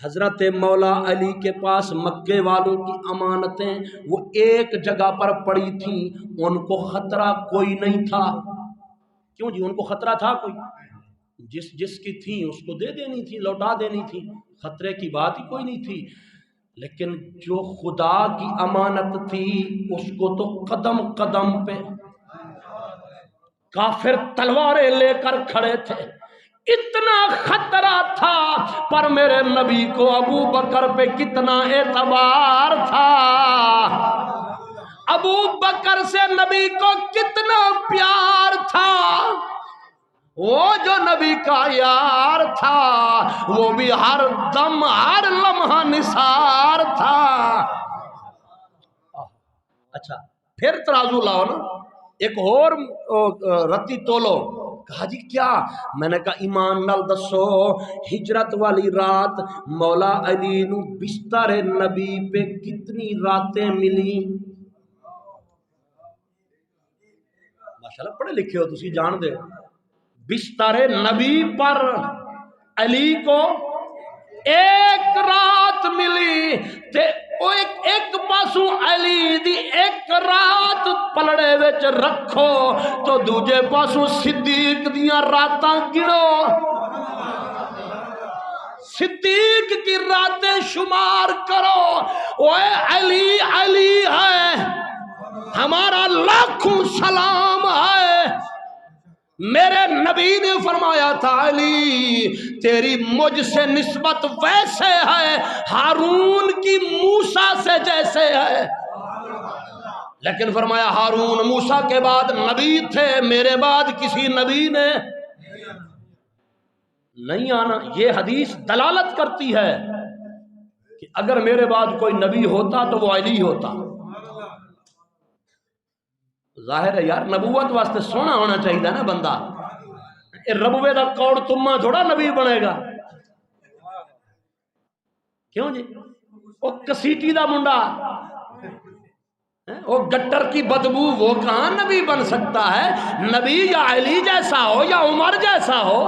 حضرت مولا علی کے پاس مکے والوں کی امانتیں وہ ایک جگہ پر پڑی تھیں، ان کو خطرہ کوئی نہیں تھا۔ کیوں جی؟ ان کو خطرہ تھا کوئی؟ جس کی تھی اس کو دے دینی تھی، لوٹا دینی تھی، خطرے کی بات ہی کوئی نہیں تھی۔ لیکن جو خدا کی امانت تھی اس کو تو قدم قدم پہ کافر تلواریں لے کر کھڑے تھے، اتنا خطرہ تھا، پر میرے نبی کو ابو بکر پہ کتنا اعتبار تھا، ابو بکر سے نبی کو کتنا پیار تھا، وہ جو نبی کا یار تھا وہ بھی ہر دم ہر لمحہ نثار تھا۔ اچھا پھر ترازو لاؤ نا، ایک اور رتی تولو۔ کہا جی کیا؟ میں نے کہا ایمان نال دسو ہجرت والی رات مولا علی نو بستر نبی پہ کتنی راتیں ملی؟ ماشاءاللہ پڑھے لکھے ہو تسی جان دے، بستر نبی پر علی کو ایک رات ملی تے ایک پاسوں علی دی ایک رات پلڑے وچ رکھو تو دوجے پاسوں صدیق دیاں راتاں گنو، صدیق کی راتیں شمار کرو، اوے علی علی ہے، ہمارا لاکھوں سلام ہے۔ میرے نبی نے فرمایا تھا علی تیری مجھ سے نسبت ویسے ہے ہارون کی موسیٰ سے جیسے ہے، لیکن فرمایا ہارون موسیٰ کے بعد نبی تھے، میرے بعد کسی نبی نے نہیں آنا۔ یہ حدیث دلالت کرتی ہے کہ اگر میرے بعد کوئی نبی ہوتا تو وہ علی ہوتا۔ ظاہر ہے یار نبوت واسطے سونا ہونا چاہیے نا بندہ، ربوے دا کوڑ تما تھوڑا نبی بنے گا، کیوں جی؟ وہ کسیٹی دا منڈا، وہ گٹر کی بدبو، وہ کہاں نبی بن سکتا ہے؟ نبی یا علی جیسا ہو یا عمر جیسا ہو۔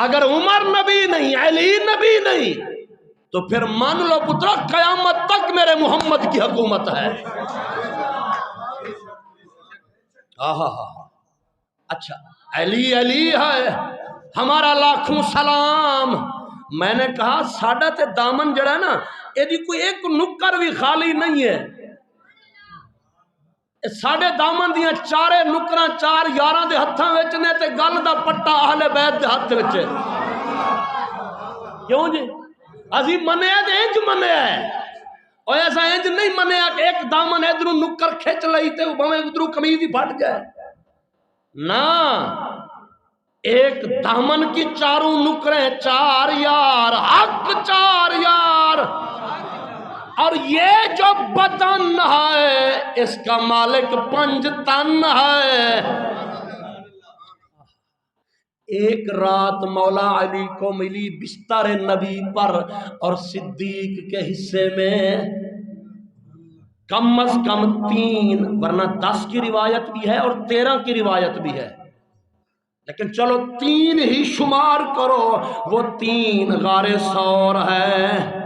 اگر عمر نبی نہیں علی نبی نہیں تو پھر مان لو پترا قیامت تک میرے محمد کی حکومت ہے۔ اچھا علی علی ہے ہمارا لاکھوں سلام۔ میں نے کہا ساڈا تے دامن جڑا ہے نا یہ کوئی ایک نکر بھی خالی نہیں ہے، ساڈے دامن دیاں چارے نکراں چار یاراں دے ہتھاں وچ نے تے گل دا پٹا اہل بیت دے ہتھ وچ ہے۔ کیوں جی؟ اسی منیا تے انج منیا ہے، اور ایسا انج نہیں منیا کہ ایک دامن ادھروں نکر کھچ لئی تے بھویں ادھروں قمیض ہی پھٹ جائے، نہ ایک دامن کی چاروں نکریں چار یار، حق چار یار، اور یہ جو بدن ہے اس کا مالک پنج تن ہے۔ ایک رات مولا علی کو ملی بستر نبی پر، اور صدیق کے حصے میں کم از کم 3 ورنہ 10 کی روایت بھی ہے اور 13 کی روایت بھی ہے، لیکن چلو 3 ہی شمار کرو، وہ 3 غار ثور ہے۔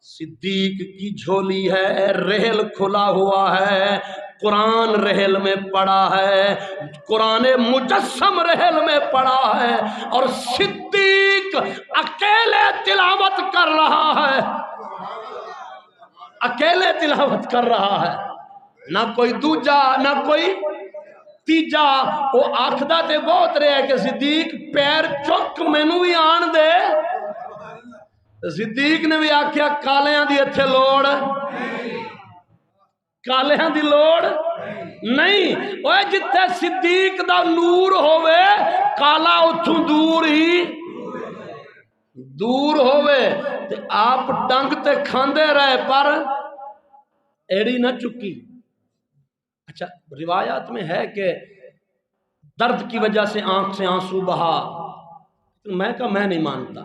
صدیق کی جھولی ہے، رحل کھلا ہوا ہے، قرآن رحل میں پڑا ہے، قرآن مجسم رحل میں پڑا ہے، اور صدیق اکیلے تلاوت کر رہا ہے، اکیلے تلاوت کر رہا ہے، نہ کوئی دوجا نہ کوئی تیجا۔ وہ آکھدا تے بہت رہے کہ صدیق پیر چک مینوں بھی آن دے، صدیق نے بھی آکھیا کالیاں دی اتھے لوڑ، کالیاں دی لوڑ نہیں، اوے جتھے صدیق دا نور ہوئے کالا اتھوں دور ہی دور ہوئے، تے آپ ڈنگ تے کھاندے رہے پر ایڑی نہ چکی۔ اچھا روایات میں ہے کہ درد کی وجہ سے آنکھ سے آنسو بہا، میں کہا میں نہیں مانتا،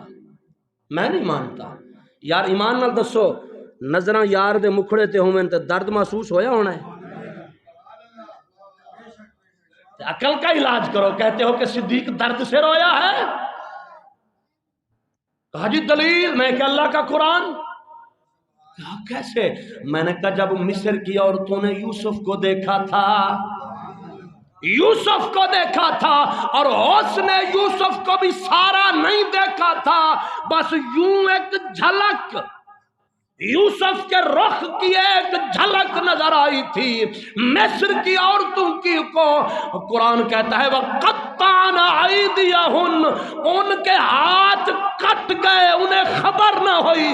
میں نہیں مانتا یار، ایمان نال دسو نظراں یار دے مکھڑے تے ہوئے تے درد محسوس ہویا ہونا ہے؟ عقل کا علاج کرو، کہتے ہو کہ صدیق درد سے رویا ہے، کہا جی دلیل؟ میں کہ اللہ کا قرآن۔ کہا کیسے؟ میں نے کہا جب مصر کی عورتوں نے یوسف کو دیکھا تھا، یوسف کو دیکھا تھا، اور حسن یوسف کو بھی سارا نہیں دیکھا تھا، بس یوں ایک جھلک یوسف کے رخ کی ایک جھلک نظر آئی تھی مصر کی عورتوں کی کو۔ قرآن کہتا ہے وَقَطَّعْنَ أَيْدِيَهُنَّ، ان کے ہاتھ کٹ گئے، انہیں خبر نہ ہوئی۔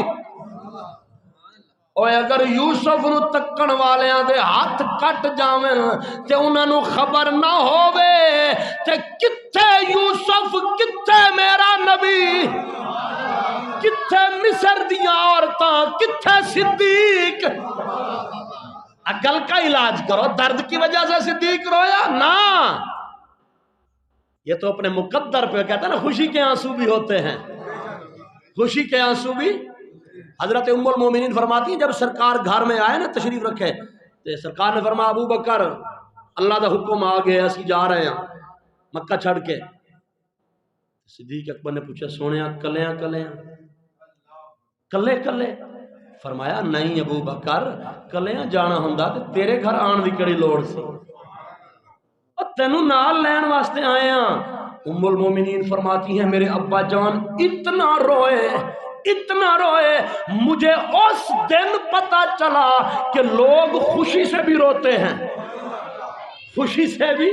اور اگر یوسف نو تکن والیاں دے ہاتھ کٹ جاویں تے انہاں نو خبر نہ ہووے تے کتھے یوسف، کتھے میرا نبی، کتھے مصر دیاں عورتاں، کتھے صدیق؟ عقل کا علاج کرو، درد کی وجہ سے صدیق رویا نا، یہ تو اپنے مقدر پہ کہتا ہے نا خوشی کے آنسو بھی ہوتے ہیں، خوشی کے آنسو بھی۔ حضرت ام المومنین فرماتی ہیں جب سرکار گھر میں آئے نا تشریف رکھے تو سرکار نے فرمایا ابو بکر اللہ دا حکم آ گیا، اسی جا رہے ہیں مکہ چھڑ کے۔ صدیق اکبر نے پوچھا سونیا کلیاں کلیاں کلے کلے؟ فرمایا نہیں ابو بکر، کلیاں جانا ہوندا تے تیرے گھر آن دی کڑی لوڑ سی، اور تینوں نال لین واسطے آئے ہاں۔ ام المومنین فرماتی ہیں میرے ابا جان اتنا روئے، اتنا روئے مجھے اس دن پتا چلا کہ لوگ خوشی سے بھی روتے ہیں، خوشی سے بھی۔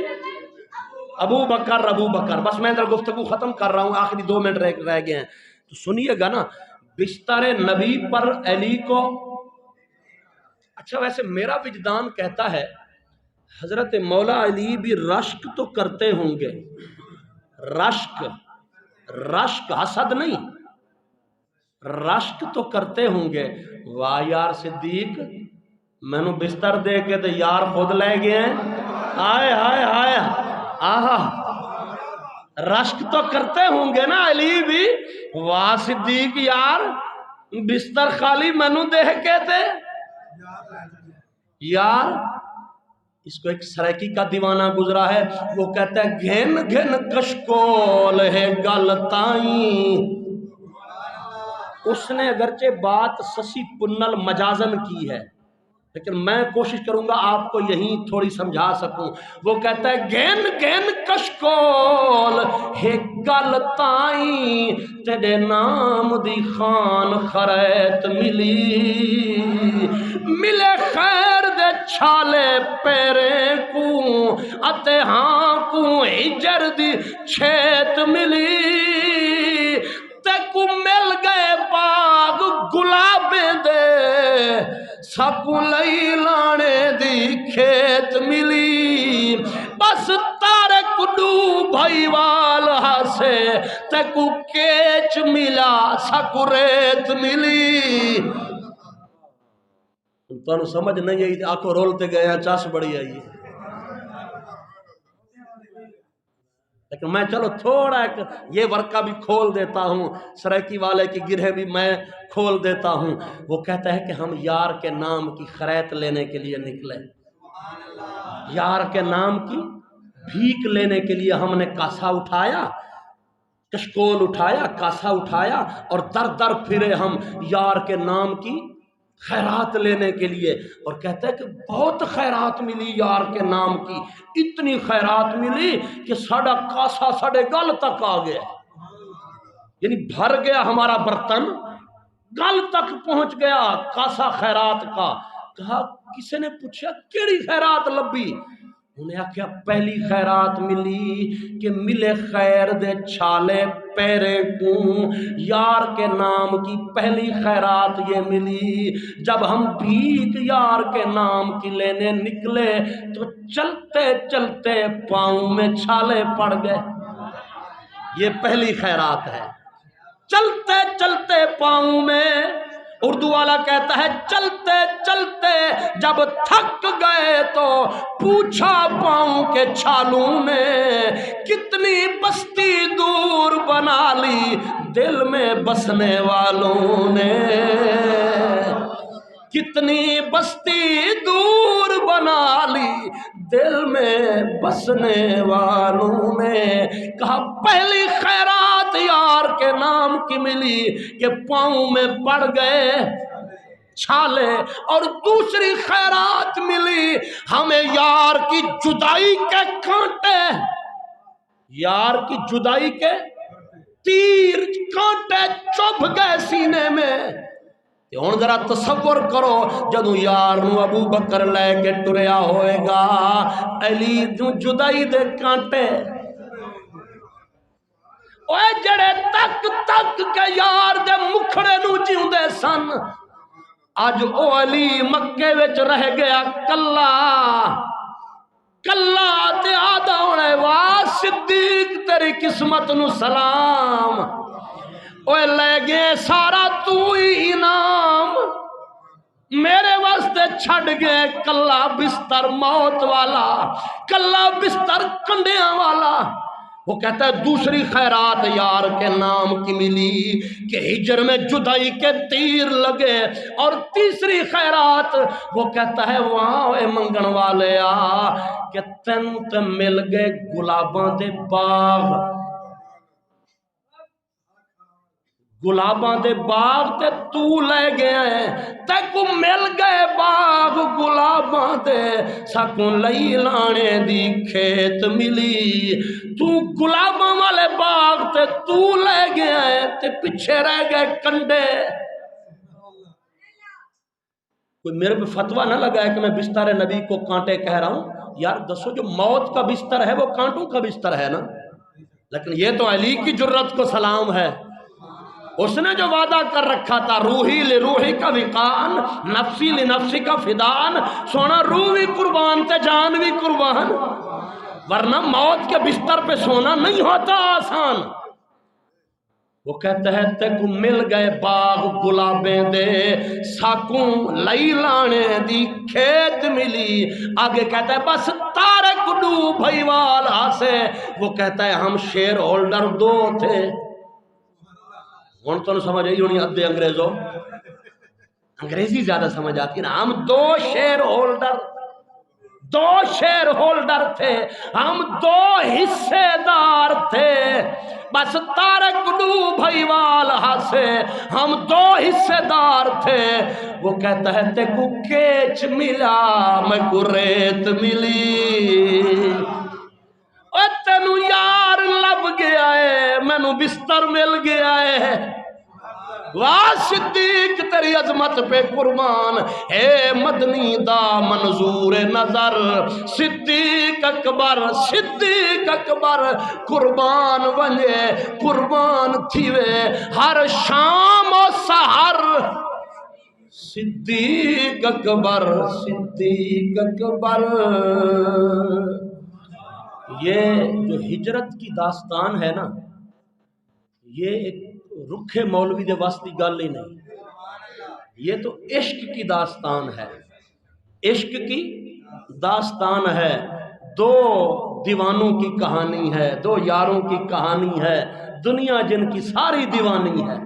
ابو بکر، بس میں ادھر گفتگو ختم کر رہا ہوں، آخری 2 منٹ رہ گئے ہیں تو سنیے گا نا۔ بستر نبی پر علی کو، اچھا ویسے میرا وجدان کہتا ہے حضرت مولا علی بھی رشک تو کرتے ہوں گے، رشک حسد نہیں، رشک تو کرتے ہوں گے۔ واہ یار صدیق میں نو بستر دے کے تو یار خود لے گئے ہیں، آئے ہائے ہائے آہا، رشک تو کرتے ہوں گے نا علی بھی، واہ صدیق یار بستر خالی میں نو دے کے تے یار۔ اس کو ایک سریکی کا دیوانہ گزرا ہے، وہ کہتا ہے گھن گھن کشکول ہے گلتائیں۔ اس نے اگرچہ بات سسی پنل مجازن کی ہے لیکن میں کوشش کروں گا آپ کو یہیں تھوڑی سمجھا سکوں۔ وہ کہتا ہے گھن گھن کشکول ہے گلتائیں، تیرے نام دی خان خریت ملی، ملے خیر دے چھالے پیرے کو اتے ہاں کو ہجر دی چھیت ملی، تے کو مل گئے باغ گلابے دے سکو لئی لانے دی کھیت ملی، بس تارے کڈو بھائی وال ہاسے تے کو کیچ ملا سکو ریت ملی۔ تو سمجھ نہیں آئی، آنکھوں رولتے گئے ہیں، چاس بڑی آئی۔ لیکن میں چلو تھوڑا ایک یہ ورقہ بھی کھول دیتا ہوں، سریکی والے کی گرہ بھی میں کھول دیتا ہوں۔ وہ کہتا ہے کہ ہم یار کے نام کی خریت لینے کے لیے نکلے، یار کے نام کی بھیک لینے کے لیے ہم نے کاسا اٹھایا، کشکول اٹھایا، کاسا اٹھایا اور در در پھرے ہم یار کے نام کی خیرات لینے کے لیے۔ اور کہتا ہے کہ بہت خیرات ملی یار کے نام کی، اتنی خیرات ملی کہ ساڑا کاسا ساڑے گل تک آ گیا، یعنی بھر گیا ہمارا برتن، گل تک پہنچ گیا کاسا خیرات کا۔ کہا کسی نے پوچھا کیڑی خیرات لبی؟ انہیں آکھیا پہلی خیرات ملی کہ ملے خیر دے چھالے پیرے کو، یار کے نام کی پہلی خیرات یہ ملی۔ جب ہم بھیک یار کے نام کی لینے نکلے تو چلتے چلتے پاؤں میں چھالے پڑ گئے، یہ پہلی خیرات ہے۔ چلتے چلتے پاؤں میں، اردو والا کہتا ہے چلتے چلتے جب تھک گئے تو پوچھا پاؤں کے چھالوں نے، کتنی بستی دور بنا لی دل میں بسنے والوں نے، کتنی بستی دور بنا لی دل میں بسنے والوں نے۔ کہا پہلی خیرات یار کے نام کی ملی کہ پاؤں میں پڑ گئے چھالے، اور دوسری خیرات ملی ہمیں یار کی جدائی کے کانٹے، یار کی جدائی کے تیر کانٹے چبھ گئے سینے میں۔ ہن ذرا تصور کرو جدوں یار نو ابو بکر لے کے ٹریا ہوئے گا، علی نو جدائی دے کانٹے، اوے جڑے تک تک کے یار دے مکھڑے نو جیوندے سن، اج او علی مکے وچ رہ گیا کلا کلا تے آدھا ہونے واہ صدیق تیری قسمت نو سلام، اوے لے گئے سارا تو ہی انعام، میرے واسطے چھڑ گئے کلا بستر موت والا، کلا بستر کنڈیاں والا۔ وہ کہتا ہے دوسری خیرات یار کے نام کی ملی کہ ہجر میں جدائی کے تیر لگے، اور تیسری خیرات وہ کہتا ہے وہاں منگن والے آ کہ تین تے مل گئے گلاباں دے باغ، گلاباں دے باغ تے تو لے گیا ہے، تے کو مل گئے باغ گلاباں دے سکوں لئی لانے دی کھیت ملی، تو گلاباں والے باغ تے تو لے گیا ہے، تے پیچھے رہ گئے کنڈے۔ کوئی میرے پہ فتویٰ نہ لگائے کہ میں بستر نبی کو کانٹے کہہ رہا ہوں۔ یار دسو جو موت کا بستر ہے وہ کانٹوں کا بستر ہے نا، لیکن یہ تو علی کی جرت کو سلام ہے۔ اس نے جو وعدہ کر رکھا تھا روحی لروحی کا وقان، نفسی لنفسی کا فدان، سونا روح بھی قربان تے جان بھی قربان، ورنہ موت کے بستر پہ سونا نہیں ہوتا آسان۔ وہ کہتا ہے تیکو مل گئے باغ گلابیں دے، ساکوں لئی لانے دی کھیت ملی۔ آگے کہتا ہے بس تارے کڈو بھائی والا سے، وہ کہتا ہے ہم شیئر ہولڈر دو تھے۔ تو سمجھ آئی ہونی ادھے انگریزوں، انگریزی زیادہ سمجھ آتی ہے نا۔ ہم دو شیئر ہولڈر تھے، ہم دو حصے دار تھے، بس تارے کڈو بھائی والا سے ہم دو حصے دار تھے۔ وہ کہتا ہے تے کو کیچ ملا میں کو ریت ملی، اے تینو یار لب گیا ہے مینو بستر مل گیا ہے۔ واہ صدیق تیری عظمت پہ قربان، اے مدنی دا منظور نظر، صدیق اکبر قربان ونجے قربان تھیوے ہر شام و سحر۔ صدیق اکبر یہ جو ہجرت کی داستان ہے نا، یہ ایک رکھے مولوی دے واسطی گل ہی نہیں، یہ تو عشق کی داستان ہے، عشق کی داستان ہے۔ دو دیوانوں کی کہانی ہے، دو یاروں کی کہانی ہے، دنیا جن کی ساری دیوانی ہے،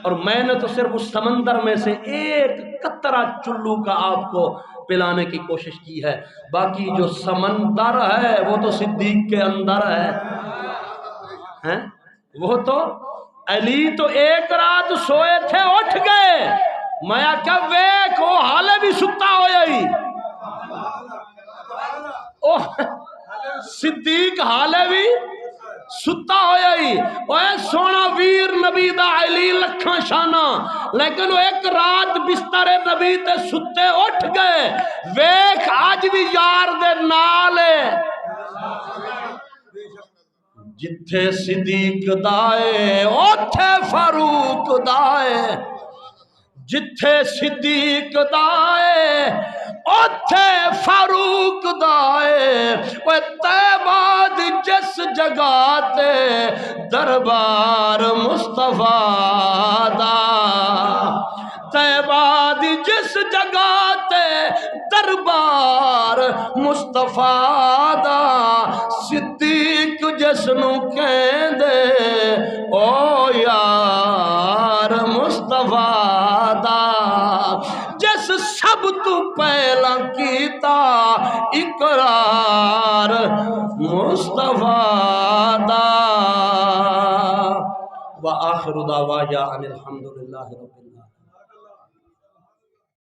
اور میں نے تو صرف اس سمندر میں سے ایک قطرہ چلو کا آپ کو پلانے کی کوشش کی ہے، باقی جو سمندر ہے وہ تو صدیق کے اندر ہے۔ وہ تو علی تو ایک رات سوئے تھے اٹھ گئے، میں کیا ویک وہ حالے بھی ستا ہویا ہی، صدیق حالے بھی ستا ہویا ہی، اوہ سونا ویر نبی دا علی لکھاں شانہ، لیکن وہ ایک رات بستر نبی تے ستے اٹھ گئے، ویک آج بھی یار دے نالے۔ جتھے صدیق دائے اوتھے فاروق دائے، جتھے صدیق دائے اوتھے فاروق دائے، وہ طیبہ دی جس جگہ تے دربار مصطفیٰ دا، طیبہ دی جس جگہ تے دربار مصطفیٰ دا، صدیق جس نو کہن دے او یار مصطفیٰ دا، جس سب تو پہلا کیتا اقرار مصطفیٰ دا۔ وآخر دعوایا ان الحمدللہ رب العالمین۔